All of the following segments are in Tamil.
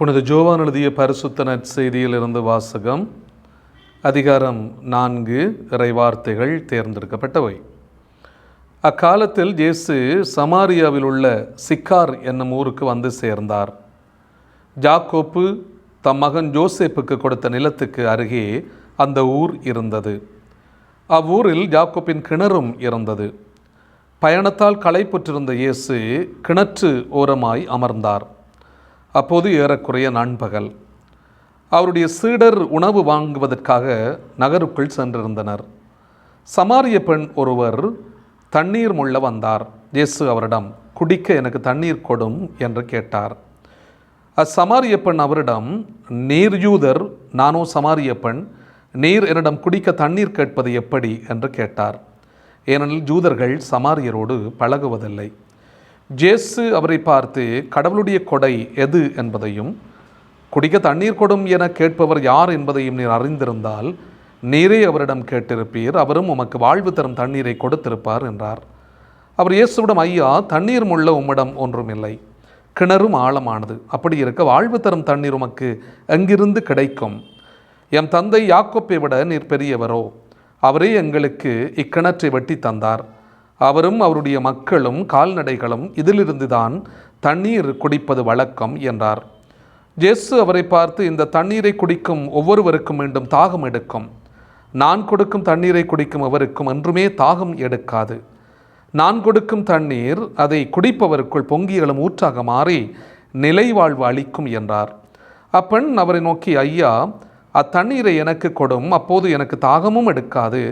புனித ஜோவான் எழுதிய பரிசுத்த நற்செய்தியிலிருந்து வாசகம். அதிகாரம் 4. இறைவார்த்தைகள் தேர்ந்தெடுக்கப்பட்டவை. அக்காலத்தில் இயேசு சமாரியாவில் உள்ள சிக்கார் என்னும் ஊருக்கு வந்து சேர்ந்தார். யாக்கோப்பு தம் மகன் யோசேப்புக்கு கொடுத்த நிலத்துக்கு அருகே அந்த ஊர் இருந்தது. அவ்வூரில் யாக்கோப்பின் கிணறும் இருந்தது. பயணத்தால் களைப்புற்றிருந்த இயேசு கிணற்று ஓரமாய் அமர்ந்தார். அப்போது ஏறக்குறைய நண்பகல். அவருடைய சீடர் உணவு வாங்குவதற்காக நகருக்குள் சென்றிருந்தனர். சமாரிய பெண் ஒருவர் தண்ணீர் மொள்ள வந்தார். இயேசு அவரிடம், குடிக்க எனக்கு தண்ணீர் கொடும் என்று கேட்டார். அச்சமாரிய பெண் அவரிடம், நீர் யூதர், நானோ சமாரிய பெண், நீர் என்னிடம் குடிக்க தண்ணீர் கேட்பது எப்படி என்று கேட்டார். ஏனெனில் யூதர்கள் சமாரியரோடு பழகுவதில்லை. இயேசு அவரை பார்த்து, கடவுளுடைய கொடை எது என்பதையும் குடிக்க தண்ணீர் கொடும் என கேட்பவர் யார் என்பதையும் நீர் அறிந்திருந்தால் நீரே அவரிடம் கேட்டிருப்பீர், அவரும் உமக்கு வாழ்வு தரும் தண்ணீரை கொடுத்திருப்பார் என்றார். அவர் இயேசுவிடம், ஐயா, தண்ணீர் முள்ள உம்மிடம் ஒன்றுமில்லை, கிணறும் ஆழமானது. அப்படி இருக்க வாழ்வு தரும் தண்ணீர் உமக்கு எங்கிருந்து கிடைக்கும்? எம் தந்தை யாக்கோப்பை விட நீர் பெரியவரோ? அவரே எங்களுக்கு இக்கிணற்றை வெட்டி தந்தார். அவரும் அவருடைய மக்களும் கால்நடைகளும் இதிலிருந்து தான் தண்ணீர் குடிப்பது வழக்கம் என்றார். இயேசு அவரை பார்த்து, இந்த தண்ணீரை குடிக்கும் ஒவ்வொருவருக்கும் மீண்டும் தாகம் எடுக்கும். நான் கொடுக்கும் தண்ணீரை குடிக்கும் எவருக்கும் என்றுமே தாகம் எடுக்காது. நான் கொடுக்கும் தண்ணீர் அதை குடிப்பவருக்குள் பொங்கி எழும் ஊற்றாக மாறி நிலை வாழ்வு அளிக்கும் என்றார். அப்பெண் அவரை நோக்கி, ஐயா, அத்தண்ணீரை எனக்கு கொடும், அப்போது எனக்கு தாகமும் எடுக்காது,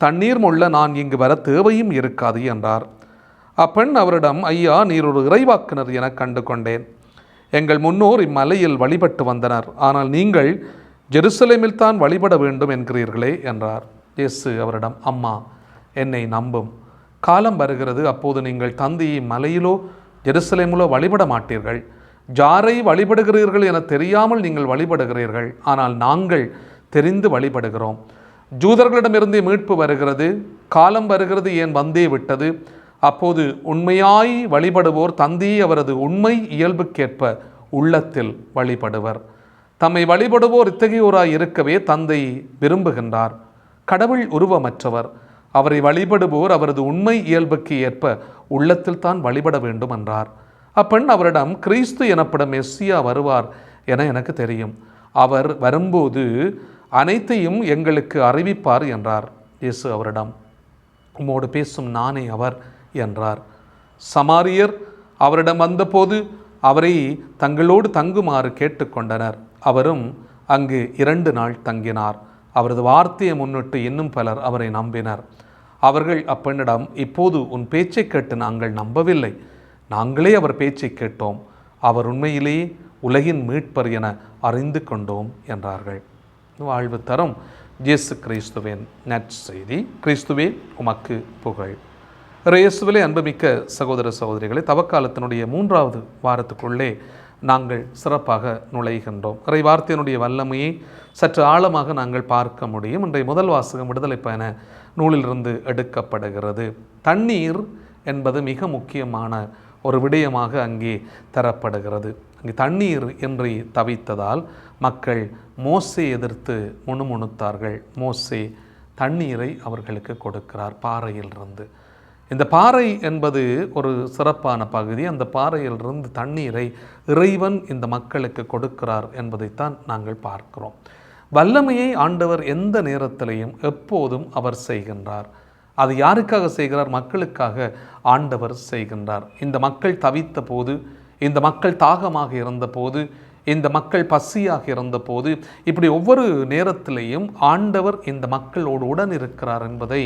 தண்ணீர் மொள்ள நான் இங்கு வர தேவையும் இருக்காது என்றார். அப்பெண் அவரிடம், ஐயா, நீர் ஒரு இறைவாக்கினர் என கண்டு கொண்டேன். எங்கள் முன்னோர் இம்மலையில் வழிபட்டு வந்தனர், ஆனால் நீங்கள் ஜெருசலேமில் தான் வழிபட வேண்டும் என்கிறீர்களே என்றார். இயேசு அவரிடம், அம்மா, என்னை நம்பும். காலம் வருகிறது, அப்போது நீங்கள் தந்தையை மலையிலோ ஜெருசலேமிலோ வழிபட மாட்டீர்கள். ஜாரை வழிபடுகிறீர்கள் என தெரியாமல் நீங்கள் வழிபடுகிறீர்கள், ஆனால் நாங்கள் தெரிந்து வழிபடுகிறோம். ஜூதர்களிடமிருந்தே மீட்பு வருகிறது, காலம் வருகிறது, ஏன் வந்தே விட்டது. அப்போது உண்மையாய் வழிபடுவோர் தந்தையை அவரது உண்மை இயல்புக்கேற்ப உள்ளத்தில் வழிபடுவர். தம்மை வழிபடுவோர் இத்தகையோராய் இருக்கவே தந்தை விரும்புகின்றார். கடவுள் உருவமற்றவர். அவரை வழிபடுவோர் அவரது உண்மை இயல்புக்கு ஏற்ப உள்ளத்தில் தான் வழிபட வேண்டும் என்றார். அப்பெண் அவரிடம், கிறிஸ்து எனப்படும் மெஸ்ஸியா வருவார் என எனக்கு தெரியும். அவர் வரும்போது அனைத்தையும் எங்களுக்கு அறிவிப்பார் என்றார். இயேசு அவரிடம், உம்மோடு பேசும் நானே அவர் என்றார். சமாரியர் அவரிடம் வந்தபோது அவரை தங்களோடு தங்குமாறு கேட்டுக்கொண்டனர். அவரும் அங்கு 2 நாள் தங்கினார். அவரது வார்த்தையை முன்னிட்டு இன்னும் பலர் அவரை நம்பினர். அவர்கள் அப்பெண்ணிடம், இப்போது உன் பேச்சை கேட்டு நாங்கள் நம்பவில்லை, நாங்களே அவர் பேச்சை கேட்டோம். அவர் உண்மையிலேயே உலகின் மீட்பர் என அறிந்து கொண்டோம் என்றார்கள். வாழ்வு தரும் இயேசு கிறிஸ்துவின் நற்செய்தி. கிறிஸ்துவே உமக்கு புகழ். இயேசுவிலே அன்புமிக்க சகோதர சகோதரிகளை, தவக்காலத்தினுடைய 3வது வாரத்துக்குள்ளே நாங்கள் சிறப்பாக நுழைகின்றோம். இறை வார்த்தையினுடைய வல்லமையை சற்று ஆழமாக நாங்கள் பார்க்க முடியும். இன்றைய முதல் வாசகம் விடுதலை பயண நூலிலிருந்து எடுக்கப்படுகிறது. தண்ணீர் என்பது மிக முக்கியமான ஒரு விடயமாக அங்கே தரப்படுகிறது. அங்கே தண்ணீர் இன்றி தவித்ததால் மக்கள் மோசே எதிர்த்து முணுமுணுத்தார்கள். மோசே தண்ணீரை அவர்களுக்கு கொடுக்கிறார் பாறையிலிருந்து. இந்த பாறை என்பது ஒரு சிறப்பான பகுதி. அந்த பாறையிலிருந்து தண்ணீரை இறைவன் இந்த மக்களுக்கு கொடுக்கிறார் என்பதைத்தான் நாங்கள் பார்க்கிறோம். வல்லமையை ஆண்டவர் எந்த நேரத்திலையும் எப்போதும் அவர் செய்கின்றார். அது யாருக்காக செய்கிறார்? மக்களுக்காக ஆண்டவர் செய்கின்றார். இந்த மக்கள் தவித்த போது, இந்த மக்கள் தாகமாக இருந்தபோது, இந்த மக்கள் பசியாக இருந்தபோது, இப்படி ஒவ்வொரு நேரத்திலேயும் ஆண்டவர் இந்த மக்களோடு உடன் இருக்கிறார் என்பதை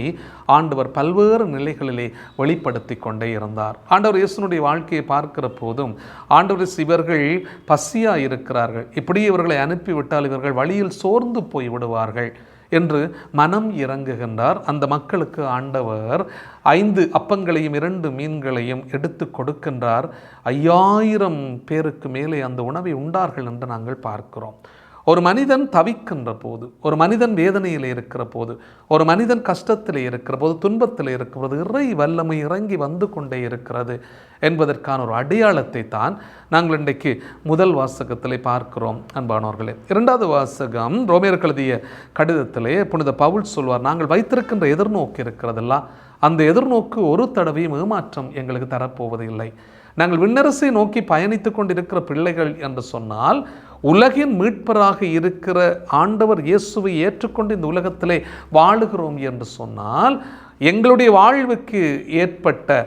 ஆண்டவர் பல்வேறு நிலைகளிலே வெளிப்படுத்தி கொண்டே இருந்தார். ஆண்டவர் இயேசுனுடைய வாழ்க்கையை பார்க்கிற போதும் ஆண்டவர், இவர்கள் பசியாக இருக்கிறார்கள், இப்படி இவர்களை அனுப்பிவிட்டால் இவர்கள் வழியில் சோர்ந்து போய் விடுவார்கள் என்று மனம் இறங்குகின்றார். அந்த மக்களுக்கு ஆண்டவர் 5 அப்பங்களையும் 2 மீன்களையும் எடுத்து கொடுக்கின்றார். 5000 பேருக்கு மேலே அந்த உணவை உண்டார்கள் என்று நாங்கள் பார்க்கிறோம். ஒரு மனிதன் தவிக்கின்ற போது, ஒரு மனிதன் வேதனையில் இருக்கிற போது, ஒரு மனிதன் கஷ்டத்தில் இருக்கிற போது, துன்பத்தில் இருக்கிற போது இறை வல்லமை இறங்கி வந்து கொண்டே இருக்கிறது என்பதற்கான ஒரு அடையாளத்தை தான் நாங்கள் இன்றைக்கு முதல் வாசகத்திலே பார்க்கிறோம் அன்பானவர்களே. இரண்டாவது வாசகம் ரோமேயருக்கு எழுதிய கடிதத்திலே புனித பவுல் சொல்வார், நாங்கள் வைத்திருக்கின்ற எதிர்நோக்கு இருக்கிறதெல்லாம் அந்த எதிர்நோக்கு ஒரு தடவையும் ஏமாற்றம் எங்களுக்கு தரப்போவதில்லை. நாங்கள் விண்ணரசை நோக்கி பயணித்து கொண்டிருக்கிற பிள்ளைகள் என்று சொன்னால், உலகின் மீட்பராக இருக்கிற ஆண்டவர் இயேசுவை ஏற்றுக்கொண்டு இந்த உலகத்திலே வாழுகிறோம் என்று சொன்னால், எங்களுடைய வாழ்வுக்கு ஏற்பட்ட,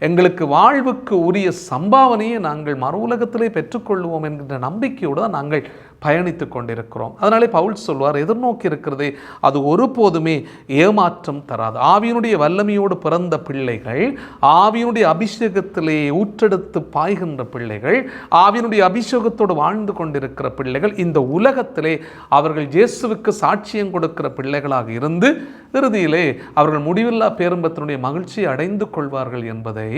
எங்களுக்கு வாழ்வுக்கு உரிய சம்பாவனையை நாங்கள் மறு உலகத்திலே பெற்றுக்கொள்வோம் என்கின்ற நம்பிக்கையோடு தான் நாங்கள் பயணித்து கொண்டிருக்கிறோம். அதனாலே பவுல் சொல்வார், எதிர்நோக்கி இருக்கிறதே அது ஒருபோதுமே ஏமாற்றம் தராது. ஆவியினுடைய வல்லமையோடு பிறந்த பிள்ளைகள், ஆவியினுடைய அபிஷேகத்திலே ஊற்றெடுத்து பாய்கின்ற பிள்ளைகள், ஆவியினுடைய அபிஷேகத்தோடு வாழ்ந்து கொண்டிருக்கிற பிள்ளைகள் இந்த உலகத்திலே அவர்கள் இயேசுவுக்கு சாட்சியம் கொடுக்கிற பிள்ளைகளாக இருந்து இறுதியிலே அவர்கள் முடிவில்லா பேரம்பத்தினுடைய மகிழ்ச்சியை அடைந்து கொள்வார்கள் என்பதை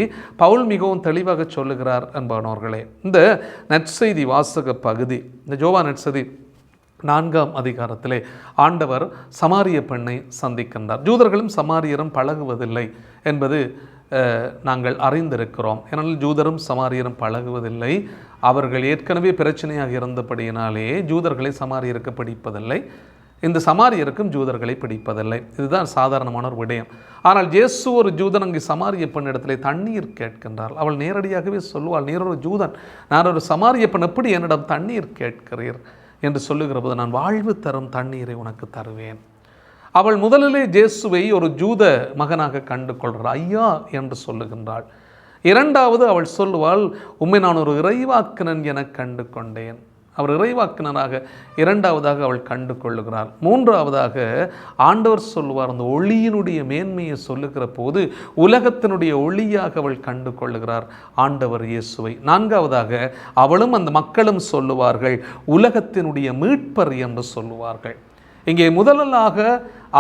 பவுல் மிகவும் தெளிவாக சொல்லுகிறார் அன்பானவர்களே. இந்த நற்செய்தி வாசக பகுதி, இந்த யோவான் நற்செய்தி 4ஆம் அதிகாரத்திலே ஆண்டவர் சமாரிய பெண்ணை சந்திக்கின்றார். ஜூதர்களும் சமாரியரும் பழகுவதில்லை என்பது நாங்கள் அறிந்திருக்கிறோம். ஏனால் ஜூதரும் சமாரியரும் பழகுவதில்லை. அவர்கள் ஏற்கனவே பிரச்சனையாக இருந்தபடியினாலே ஜூதர்களை சமாரியருக்கு பிடிப்பதில்லை, இந்த சமாரியருக்கும் ஜூதர்களை பிடிப்பதில்லை. இதுதான் சாதாரணமான ஒரு விடயம். ஆனால் இயேசு ஒரு ஜூதன் அங்கே சமாரிய பெண்ணிடத்திலே தண்ணீர் கேட்கின்றார். அவள் நேரடியாகவே சொல்லுவாள், நீர் ஒரு ஜூதன், நான் ஒரு சமாரிய பெண், எப்படி என்னிடம் தண்ணீர் கேட்கிறீர் என்று சொல்லுகிற போது, நான் வாழ்வு தரும் தண்ணீரை உனக்கு தருவேன். அவள் முதலிலே இயேசுவை ஒரு ஜூத மகனாக கண்டு கொள்கிறாள், ஐயா என்று சொல்லுகின்றாள். இரண்டாவது அவள் சொல்லுவாள், உம்மை நான் ஒரு இறைவாக்கினன் என கண்டு கொண்டேன். அவர் இறைவாக்கினராக இரண்டாவதாக அவள் கண்டு கொள்ளுகிறார். மூன்றாவதாக ஆண்டவர் சொல்லுவார், அந்த ஒளியினுடைய மேன்மையை சொல்லுகிற போது உலகத்தினுடைய ஒளியாக அவள் கண்டு கொள்ளுகிறார் ஆண்டவர் இயேசுவை. நான்காவதாக அவளும் அந்த மக்களும் சொல்லுவார்கள், உலகத்தினுடைய மீட்பர் என்று சொல்லுவார்கள். இங்கே முதலாக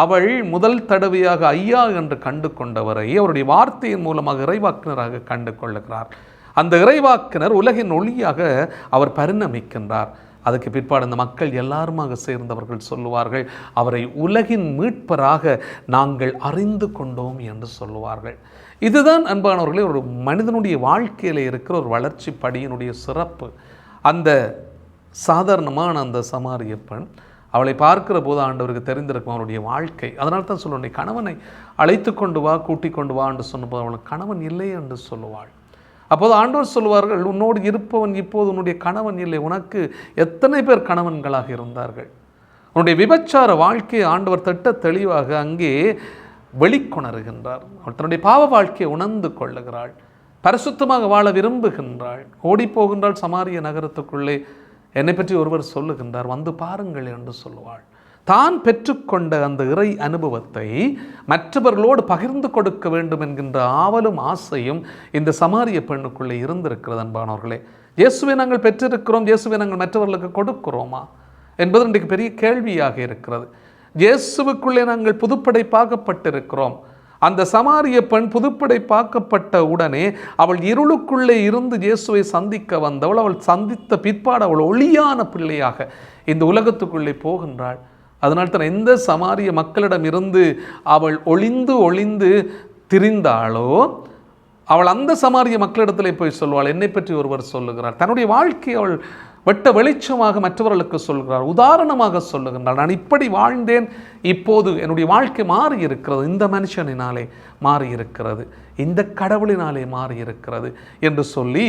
அவள் முதல் தடவையாக ஐயா என்று கண்டு கொண்டவரை அவருடைய வார்த்தையின் மூலமாக இறைவாக்கினராக கண்டு கொள்ளுகிறார். அந்த இறைவாக்கினர் உலகின் ஒளியாக அவர் பரிணமிக்கின்றார். அதுக்கு பிற்பாடு அந்த மக்கள் எல்லாருமாக சேர்ந்தவர்கள் சொல்லுவார்கள், அவரை உலகின் மீட்பராக நாங்கள் அறிந்து கொண்டோம் என்று சொல்லுவார்கள். இதுதான் அன்பானவர்களே ஒரு மனிதனுடைய வாழ்க்கையில் இருக்கிற ஒரு வளர்ச்சி படியினுடைய சிறப்பு. அந்த சாதாரணமான அந்த சமாரிய பெண், அவளை பார்க்கிற போது ஆண்டவருக்கு தெரிந்திருக்கும் அவருடைய வாழ்க்கை. அதனால தான் சொல்லுவாள், கணவனை அழைத்து கொண்டு வா, கூட்டிக் கொண்டு வா என்று சொன்னபோது அவளுக்கு கணவன் இல்லை என்று சொல்லுவாள். அப்போது ஆண்டவர் சொல்வார்கள், உன்னோடு இருப்பவன் இப்போது உன்னுடைய கணவன் இல்லை. உனக்கு எத்தனை பேர் கணவன்களாக இருந்தார்கள்? உன்னுடைய விபச்சார வாழ்க்கையை ஆண்டவர் திட்ட தெளிவாக அங்கே வெளிக்கொணர்கின்றார். அவள் தன்னுடைய பாவ வாழ்க்கையை உணர்ந்து கொள்ளுகிறாள், பரிசுத்தமாக வாழ விரும்புகின்றாள், ஓடிப்போகின்றாள். சமாரிய நகரத்துக்குள்ளே என்னை பற்றி ஒருவர் சொல்லுகின்றார், வந்து பாருங்கள் என்று சொல்லுவாள். தான் பெற்றுக்கொண்ட அந்த இறை அனுபவத்தை மற்றவர்களோடு பகிர்ந்து கொடுக்க வேண்டும் என்கின்ற ஆவலும் ஆசையும் இந்த சமாரிய பெண்ணுக்குள்ளே இருந்திருக்கிறது அன்பானவர்களே. இயேசுவை நாங்கள் பெற்றிருக்கிறோம், இயேசுவை நாங்கள் மற்றவர்களுக்கு கொடுக்கிறோமா என்பது இன்றைக்கு பெரிய கேள்வியாக இருக்கிறது. இயேசுவுக்குள்ளே நாங்கள் புதுப்படைப்பாக்கப்பட்டிருக்கிறோம். அந்த சமாரிய பெண் புதுப்படைப்பாக்கப்பட்ட உடனே அவள் இருளுக்குள்ளே இருந்து இயேசுவை சந்திக்க வந்தவள். அவள் சந்தித்த பிற்பாடு அவள் ஒளியான பிள்ளையாக இந்த உலகத்துக்குள்ளே போகின்றாள். அதனால் தான் எந்த சமாரிய மக்களிடம் இருந்து அவள் ஒளிந்து திரிந்தாளோ, அவள் அந்த சமாரிய மக்களிடத்திலே போய் சொல்வாள், என்னை பற்றி ஒருவர் சொல்லுகிறார். தன்னுடைய வாழ்க்கையை அவள் வெட்ட வெளிச்சமாக மற்றவர்களுக்கு சொல்கிறார், உதாரணமாக சொல்லுகின்றார். நான் இப்படி வாழ்ந்தேன், இப்போது என்னுடைய வாழ்க்கை மாறி இருக்கிறது, இந்த மனுஷனினாலே மாறி இருக்கிறது, இந்த கடவுளினாலே மாறி இருக்கிறது என்று சொல்லி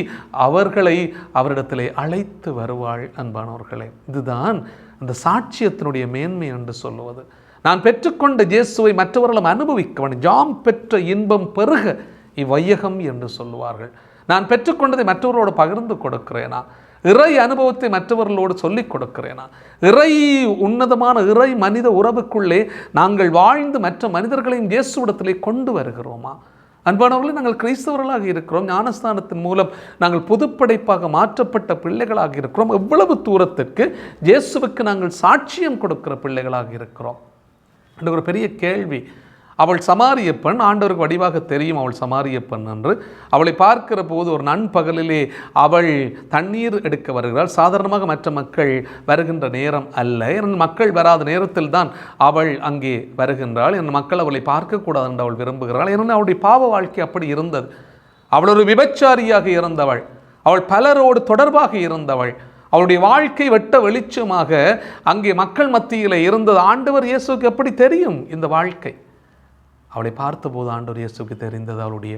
அவர்களை அவரிடத்திலே அழைத்து வருவாள் அன்பானவர்களே. இதுதான் அந்த சாட்சியத்தினுடைய மேன்மை என்று சொல்லுவது. நான் பெற்றுக்கொண்ட இயேசுவை மற்றவர்களும் அனுபவிக்க வேண்டும். ஜாம் பெற்ற இன்பம் பெருக இவ்வையகம் என்று சொல்லுவார்கள். நான் பெற்றுக்கொண்டதை மற்றவர்களோடு பகிர்ந்து கொடுக்கிறேனா? இறை அனுபவத்தை மற்றவர்களோடு சொல்லிக் கொடுக்கிறேனா? இறை உன்னதமான இறை மனித உறவுக்குள்ளே நாங்கள் வாழ்ந்து மற்ற மனிதர்களையும் இயேசுவிடத்திலே கொண்டு வருகிறோமா? அன்பானவர்களே, நாங்கள் கிறிஸ்தவர்களாக இருக்கிறோம். ஞானஸ்தானத்தின் மூலம் நாங்கள் புதுப்படைப்பாக மாற்றப்பட்ட பிள்ளைகளாக இருக்கிறோம். எவ்வளவு தூரத்திற்கு இயேசுவுக்கு நாங்கள் சாட்சியம் கொடுக்கிற பிள்ளைகளாக இருக்கிறோம் என்ற ஒரு பெரிய கேள்வி அவள் சமாரிய பெண். ஆண்டவருக்கு வடிவாக தெரியும் அவள் சமாரிய பெண் என்று. அவளை பார்க்கிற போது ஒரு நண்பகலிலே அவள் தண்ணீர் எடுக்க வருகிறாள். சாதாரணமாக மற்ற மக்கள் வருகின்ற நேரம் அல்ல. என் மக்கள் வராத நேரத்தில் தான் அவள் அங்கே வருகின்றாள். என் மக்கள் அவளை பார்க்கக்கூடாது என்று அவள் விரும்புகிறாள். ஏனென்றால் அவளுடைய பாவ வாழ்க்கை அப்படி இருந்தது. அவள் ஒரு விபச்சாரியாக இருந்தவள். அவள் பலரோடு தொடர்பாக இருந்தவள். அவளுடைய வாழ்க்கை வெட்ட வெளிச்சமாக அங்கே மக்கள் மத்தியில் இருந்தது. ஆண்டவர் இயேசுக்கு எப்படி தெரியும் இந்த வாழ்க்கை? அவளை பார்த்தபோது ஆண்டவர் இயேசுக்கு தெரிந்தது அவளுடைய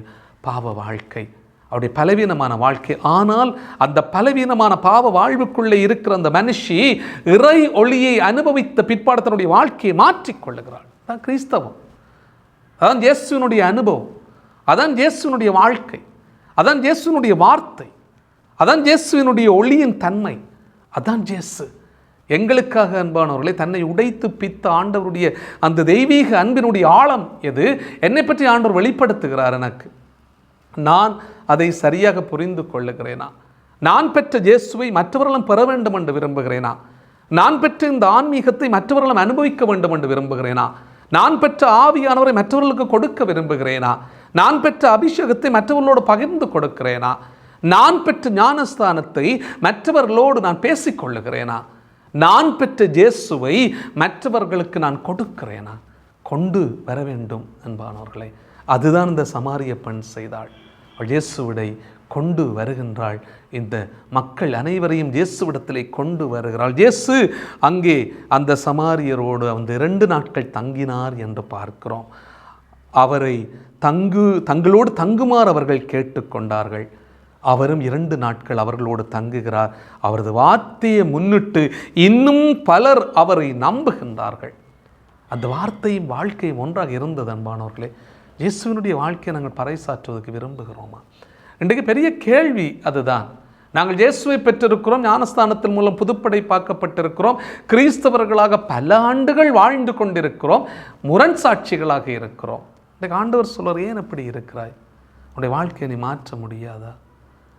பாவ வாழ்க்கை, அவருடைய பலவீனமான வாழ்க்கை. ஆனால் அந்த பலவீனமான பாவ வாழ்வுக்குள்ளே இருக்கிற அந்த மனுஷி இறை ஒளியை அனுபவித்த பிற்பாடு தன்னுடைய வாழ்க்கையை மாற்றிக்கொள்ளுகிறாள். அதான் கிறிஸ்தவம். அதான் இயேசுவினுடைய அனுபவம். அதான் இயேசுவினுடைய வாழ்க்கை. அதான் இயேசுவினுடைய வார்த்தை. அதான் இயேசுவினுடைய ஒளியின் தன்மை. அதான் இயேசு எங்களுக்காக அன்பானவர்களை தன்னை உடைத்து பித்த ஆண்டவருடைய அந்த தெய்வீக அன்பினுடைய ஆழம் எது? என்னை பற்றி ஆண்டவர் வெளிப்படுத்துகிறார் எனக்கு. நான் அதை சரியாக புரிந்து கொள்ளுகிறேனா? நான் பெற்ற இயேசுவை மற்றவர்களும் பெற வேண்டும் என்று விரும்புகிறேனா? நான் பெற்ற இந்த ஆன்மீகத்தை மற்றவர்களும் அனுபவிக்க வேண்டும் என்று விரும்புகிறேனா? நான் பெற்ற ஆவியானவரை மற்றவர்களுக்கு கொடுக்க விரும்புகிறேனா? நான் பெற்ற அபிஷேகத்தை மற்றவர்களோடு பகிர்ந்து கொடுக்கிறேனா? நான் பெற்ற ஞானஸ்தானத்தை மற்றவர்களோடு நான் பேசிக்கொள்ளுகிறேனா? நான் பெற்ற இயேசுவை மற்றவர்களுக்கு நான் கொடுக்கிறேனா? கொண்டு வர வேண்டும் அன்பானவர்களே. அதுதான் இந்த சமாரிய பெண் செய்தாள். அவள் இயேசுவிடை கொண்டு வருகின்றாள். இந்த மக்கள் அனைவரையும் இயேசுவிடத்திலே கொண்டு வருகிறாள். இயேசு அங்கே அந்த சமாரியரோடு அந்த 2 நாட்கள் தங்கினார் என்று பார்க்கிறோம். அவரை தங்களோடு தங்குமாறு அவர்கள் கேட்டுக்கொண்டார்கள். அவரும் 2 நாட்கள் அவர்களோடு தங்குகிறார். அவரது வார்த்தையை முன்னிட்டு இன்னும் பலர் அவரை நம்புகின்றார்கள். அந்த வார்த்தையும் வாழ்க்கையும் ஒன்றாக இருந்தது அன்பானவர்களே. இயேசுவினுடைய வாழ்க்கையை நாங்கள் பறைசாற்றுவதற்கு விரும்புகிறோமா? இன்றைக்கு பெரிய கேள்வி அதுதான். நாங்கள் இயேசுவை பெற்றிருக்கிறோம், ஞானஸ்தானத்தின் மூலம் புதுப்படைப்பாக்கப்பட்டிருக்கிறோம், கிறிஸ்தவர்களாக பல ஆண்டுகள் வாழ்ந்து கொண்டிருக்கிறோம், முரண் சாட்சிகளாக இருக்கிறோம். இன்றைக்கு ஆண்டவர் சொல்வார், ஏன் எப்படி இருக்கிறாய்? உன்னுடைய வாழ்க்கையை நீ மாற்ற முடியாதா?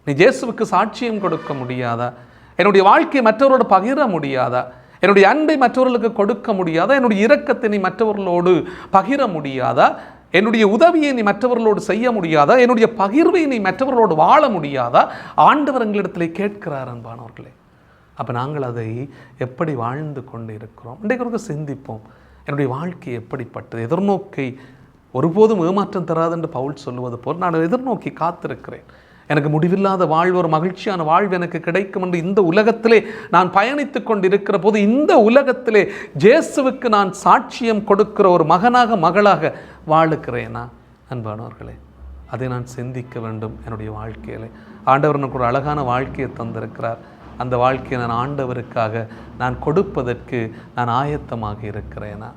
நீ இயேசுவுக்கு சாட்சியம் கொடுக்க முடியாதா? என்னுடைய வாழ்க்கையை மற்றவரோடு பகிர முடியாதா? என்னுடைய அன்பை மற்றவர்களுக்கு கொடுக்க முடியாதா? என்னுடைய இரக்கத்தை நீ மற்றவர்களோடு பகிர முடியாதா? என்னுடைய உதவியை நீ மற்றவர்களோடு செய்ய முடியாதா? என்னுடைய பகிர்வை நீ மற்றவர்களோடு வாழ முடியாதா? ஆண்டவர் எங்களிடத்தில் கேட்கிறார் அன்பானவர்களே. அப்போ நாங்கள் அதை எப்படி வாழ்ந்து கொண்டு இருக்கிறோம்? இன்றைக்கு சிந்திப்போம். என்னுடைய வாழ்க்கை எப்படிப்பட்டது? எதிர்நோக்கை ஒருபோதும் ஏமாற்றம் தராது என்று பவுல் சொல்லுவது போல் நான் எதிர்நோக்கி காத்திருக்கிறேன். எனக்கு முடிவில்லாத வாழ்வு, ஒரு மகிழ்ச்சியான வாழ்வு எனக்கு கிடைக்கும் என்று இந்த உலகத்திலே நான் பயணித்து கொண்டிருக்கிற போது, இந்த உலகத்திலே இயேசுவுக்கு நான் சாட்சியம் கொடுக்கிற ஒரு மகனாக மகளாக வாழுகிறேனா அன்பானவர்களே? அதை நான் சிந்திக்க வேண்டும். என்னுடைய வாழ்க்கையிலே ஆண்டவர் எனக்கு ஒரு அழகான வாழ்க்கையை தந்திருக்கிறார். அந்த வாழ்க்கையை நான் ஆண்டவருக்காக நான் கொடுப்பதற்கு நான் ஆயத்தமாக இருக்கிறேனா?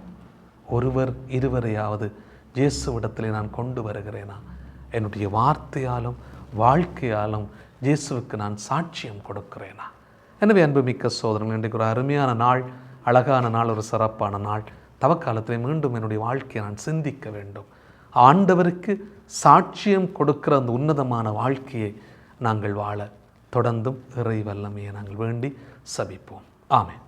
ஒருவர் இருவரையாவது இயேசுவிடத்திலே நான் கொண்டு வருகிறேனா? என்னுடைய வார்த்தையாலும் வாழ்க்கையாலும் இயேசுவுக்கு நான் சாட்சியம் கொடுக்கிறேனா? எனவே அன்புமிக்க சோதரன், இன்றைக்கு ஒரு அருமையான நாள், அழகான நாள், ஒரு சிறப்பான நாள். தவக்காலத்தில் மீண்டும் என்னுடைய வாழ்க்கையை நான் சிந்திக்க வேண்டும். ஆண்டவருக்கு சாட்சியம் கொடுக்கிற அந்த உன்னதமான வாழ்க்கையை நாங்கள் வாழ தொடர்ந்தும் இறை வல்லமையை நாங்கள் வேண்டி சபிப்போம். ஆமென்.